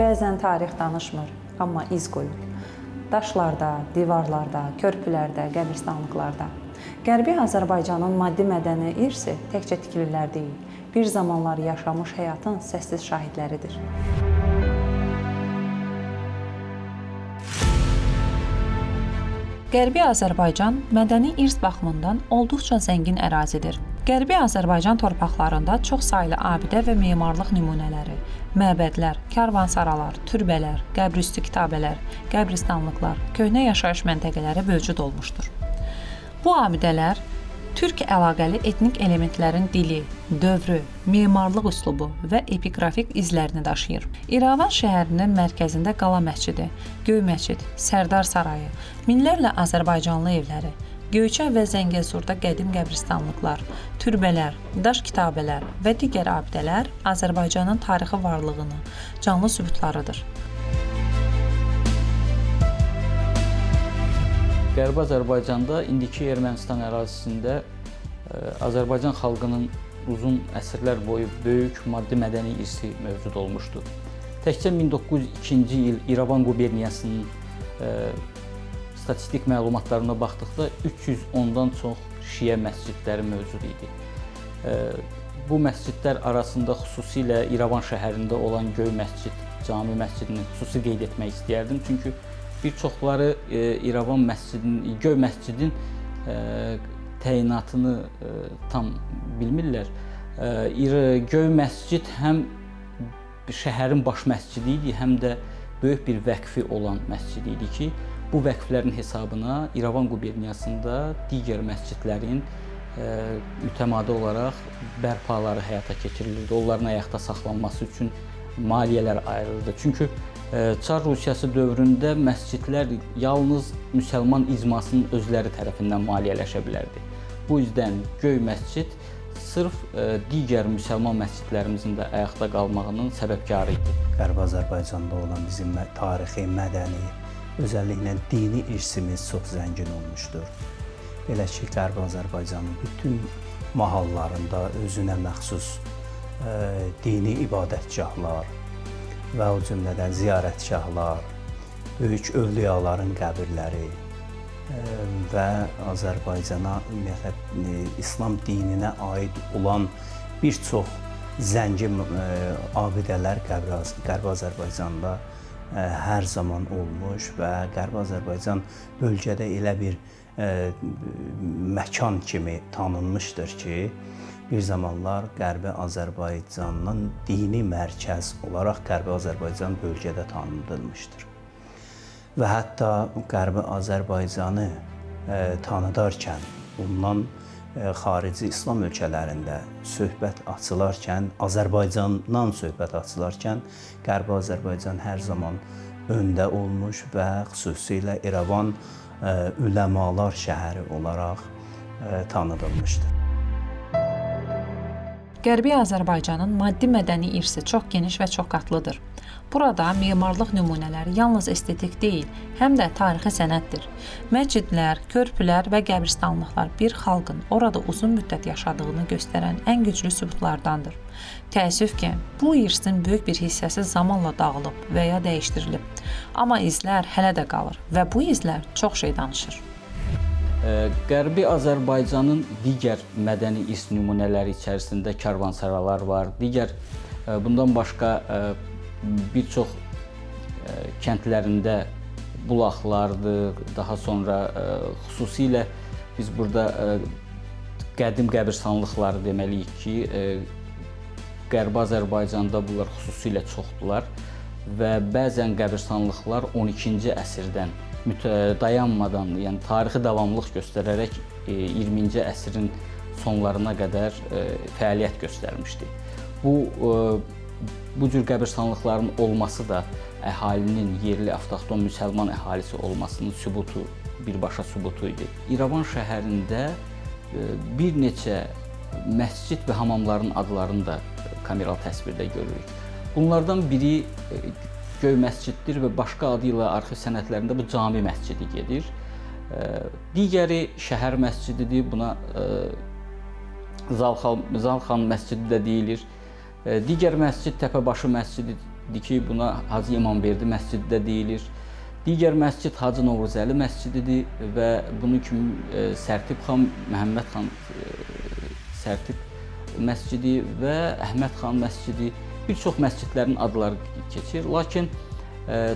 Bəzən tarix danışmır, amma iz qoyur. Daşlarda, divarlarda, körpülərdə, qəbristanlıqlarda. Qərbi Azərbaycanın maddi mədəni irsi təkcə tikililər deyil, bir zamanlar yaşamış həyatın səssiz şahidləridir. Qərbi Azərbaycan mədəni irs baxımından olduqca zəngin ərazidir. Qərbi Azərbaycan torpaqlarında çox saylı abidə və memarlıq nümunələri, məbədlər, karvansaralar, türbələr, qəbrüstü kitabələr, qəbristanlıqlar, köhnə yaşayış məntəqələri mövcud olmuşdur. Bu abidələr türk əlaqəli etnik elementlərin dili, dövrü, memarlıq üslubu və epiqrafik izlərini daşıyır. İrəvan şəhərinin mərkəzində Qala məscidi, Göy məscid, Sərdar sarayı, minlərlə azərbaycanlı evləri, Göyçə və Zəngəzurda qədim qəbristanlıqlar, türbələr, daş kitabələr və digər abidələr Azərbaycanın tarixi varlığını, canlı sübutlarıdır. Qərbi Azərbaycanda, indiki Ermənistan ərazisində Azərbaycan xalqının uzun əsrlər boyu böyük maddi mədəni irsi mövcud olmuşdur. Təkcə 1902-ci il İrəvan quberniyasının statistik məlumatlarına baxdıqda 310-dan çox şiə məscidləri mövcud idi. Bu məscidlər arasında xüsusilə İrəvan şəhərində olan Göy məscid, Cami məscidini xüsusi qeyd etmək istəyərdim. Çünki bir çoxları İrəvan məscidinin, Göy məscidin təyinatını tam bilmirlər. Göy məscid həm şəhərin baş məscidi idi, həm də böyük bir vəqfi olan məscid idi ki, bu vəqflərin hesabına İrəvan quberniyasında digər məscidlərin mütəmadi olaraq bərpaları həyata keçirilirdi. Onların ayaqda saxlanması üçün maliyyələr ayrılırdı. Çünki Çar Rusiyası dövründə məscidlər yalnız müsəlman icmasının özləri tərəfindən maliyyələşə bilərdi. Bu yüzdən Göy məscid sırf digər müsəlman məscidlərimizin də ayaqda qalmağının səbəbkarı idi. Qərbi Azərbaycanda olan bizim tarixi, mədəni, özəlliklə dini irsimiz çox zəngin olmuşdur. Belə ki, Qərbi Azərbaycanın bütün mahallarında özünə məxsus dini ibadətgahlar və o cümlədən ziyarətgahlar, böyük övliyaların qəbirləri və Azərbaycana, ümumiyyətlə, İslam dininə aid olan bir çox zəngin abidələr Qərbi Azərbaycanda hər zaman olmuş və Qərbi Azərbaycan bölgədə elə bir məkan kimi tanınmışdır ki, bir zamanlar Qərbi Azərbaycanın dini mərkəz olaraq Qərbi Azərbaycan bölgədə tanınılmışdır. Və hətta Qərbi Azərbaycanı tanıdarkən, bundan xarici İslam ölkələrində söhbət açılarkən, Azərbaycandan söhbət açılarkən, Qərbi Azərbaycan hər zaman öndə olmuş və xüsusilə İrəvan üləmalar şəhəri olaraq tanıdılmışdır. Qərbi Azərbaycanın maddi mədəni irsi çox geniş və çox qatlıdır. Burada memarlıq nümunələri yalnız estetik deyil, həm də tarixi sənətdir. Məscidlər, körpülər və qəbristanlıqlar bir xalqın orada uzun müddət yaşadığını göstərən ən güclü sübutlardandır. Təəssüf ki, bu irsin böyük bir hissəsi zamanla dağılıb və ya dəyişdirilib. Amma izlər hələ də qalır və bu izlər çox şey danışır. Qərbi Azərbaycanın digər mədəni irs nümunələri içərisində karvansaralar var. Bundan başqa bir çox kəndlərində bulaqlardır. Daha sonra xüsusilə biz burada qədim qəbristanlıqları deməliyik ki, Qərbi Azərbaycanda bunlar xüsusilə çoxdular və bəzən qəbristanlıqlar 12-ci əsrdən dayanmadan, yəni tarixi davamlılıq göstərərək 20-ci əsrin sonlarına qədər fəaliyyət göstərmişdi. Bu cür qəbristanlıqların olması da əhalinin yerli avtoxton müsəlman əhalisi olmasının sübutu, birbaşa sübutu idi. İrəvan şəhərində bir neçə məscid və hamamların adlarını da kameral təsvirdə görürük. Bunlardan biri Göy məsciddir və başqa adı ilə arxiv sənədlərində bu Cami məscidi gedir. Digəri şəhər məscididir, buna Zalxan məscidi də deyilir. Digər məscid Təpəbaşı məscidi ki, buna Hacı İmamverdi məscidi də deyilir. Digər məscid Hacı Novruzəli məscididir və bunun kimi Sərtib xan, Məhəmməd xan Sərtib məscidi və Əhməd xan məscidi, bir çox məscidlərin adları keçir. Lakin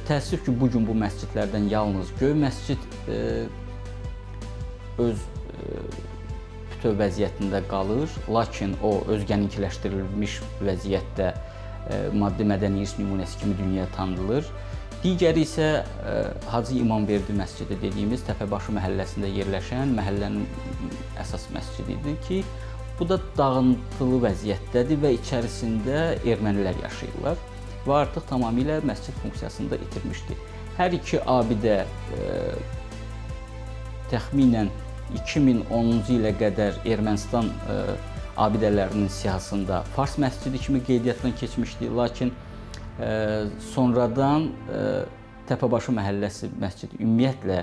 təəssüf ki, bugün bu məscidlərdən yalnız Göy məscid öz bütöv vəziyyətində qalır. Lakin o özgəninkiləşdirilmiş vəziyyətdə maddi mədəni irs nümunəsi kimi dünyaya tanınır. Digəri isə Hacı İmamverdi məscidi dediyimiz Təpəbaşı məhəlləsində yerləşən məhəllənin əsas məscididir ki, bu da dağıntılı vəziyyətdədir və içərisində ermənilər yaşayırlar və artıq tamamilə məscid funksiyasını da itirmişdir. Hər iki abidə təxminən 2010-cu ilə qədər Ermənistan abidələrinin siyahısında Fars məscidi kimi qeydiyyatdan keçmişdi, lakin sonradan Təpəbaşı məhəlləsi məscidi ümumiyyətlə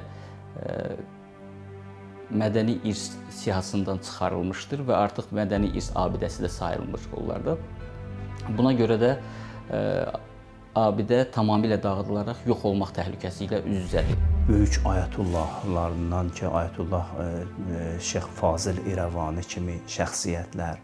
mədəni irs siyahısından çıxarılmışdır və artıq mədəni irs abidəsi də sayılmır onlarda. Buna görə də abidə tamamilə dağıdılaraq yox olmaq təhlükəsi ilə üz-üzədir. Böyük ayətullahlarından ki, Ayətullah Şeyx Fazıl İrəvani kimi şəxsiyyətlər,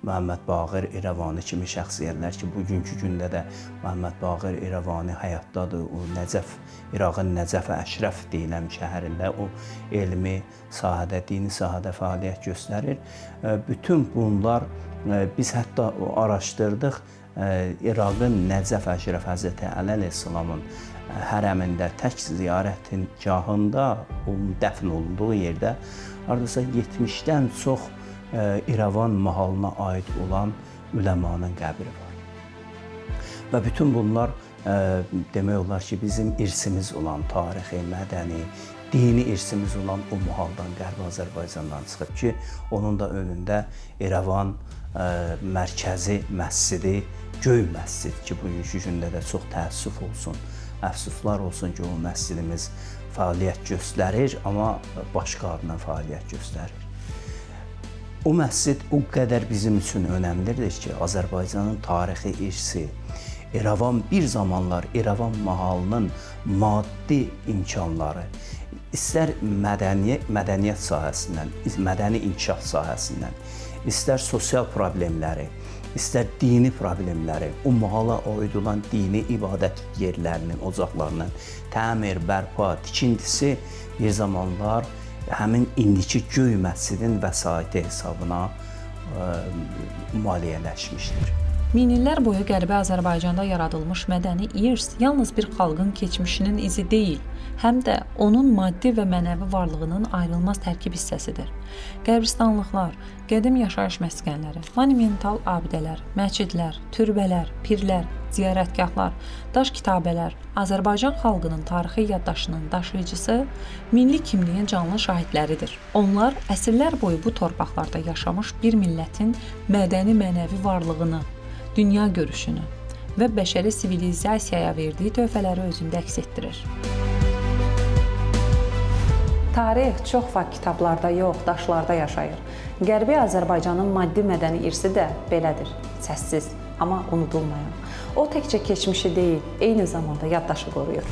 Məhəmməd Baqir İrəvani kimi şəxsiyyətlər ki, bugünkü gündə də Məhəmməd Baqir İrəvani həyatdadır. O Nəcəf, İraqın Nəcəf Əşrəf deyilən şəhərində o elmi sahədə, dini sahədə fəaliyyət göstərir. Bütün bunlar biz hətta araşdırdıq. İraqın Nəcəf Əşrəf Həzrəti Əli əleyhissalamın hərəmində tək ziyarətin gahında, onun dəfn olunduğu yerdə hardasa 70-dən çox İrəvan mahalına aid olan üləmanın qəbri var. Və bütün bunlar demək olar ki, bizim irsimiz olan, tarixi, mədəni, dini irsimiz olan o mahaldan, Qərbi Azərbaycandan çıxıb ki, onun da önündə İrəvan mərkəzi məscidi, Göy məscid ki, bugünkü gündə də çox təəssüf olsun, əfsuslar olsun ki, o məscidimiz fəaliyyət göstərir, amma başqa adına fəaliyyət göstərir. O məscid o qədər bizim üçün önəmlidir ki, Azərbaycanın tarixi irsi, İrəvan bir zamanlar İrəvan mahalının maddi imkanları, istər mədəniyyət sahəsindən, mədəni inkişaf sahəsindən, istər sosial problemləri, istər dini problemləri, o mahala aid olan dini ibadət yerlərinin, ocaqlarının təmir, bərpa, tikintisi bir zamanlar həmin indiki Göy məscidin vəsaiti hesabına maliyyələşmişdir. Minillər boyu Qərbi Azərbaycanda yaradılmış mədəni irs yalnız bir xalqın keçmişinin izi deyil, həm də onun maddi və mənəvi varlığının ayrılmaz tərkib hissəsidir. Qəbristanlıqlar, qədim yaşayış məskənləri, monumental abidələr, məscidlər, türbələr, pirlər, ziyarətgahlar, daş kitabələr, Azərbaycan xalqının tarixi yaddaşının daşıyıcısı, milli kimliyin canlı şahidləridir. Onlar əsrlər boyu bu torpaqlarda yaşamış bir millətin mədəni-mənəvi varlığını, dünya görüşünü və bəşəri sivilizasiyaya verdiyi töhfələri özündə əks etdirir. Tarix çox vaxt kitablarda yox, daşlarda yaşayır. Qərbi Azərbaycanın maddi-mədəni irsi də belədir, səssiz, amma unudulmayan. O təkcə keçmişi deyil, eyni zamanda yaddaşı qoruyur.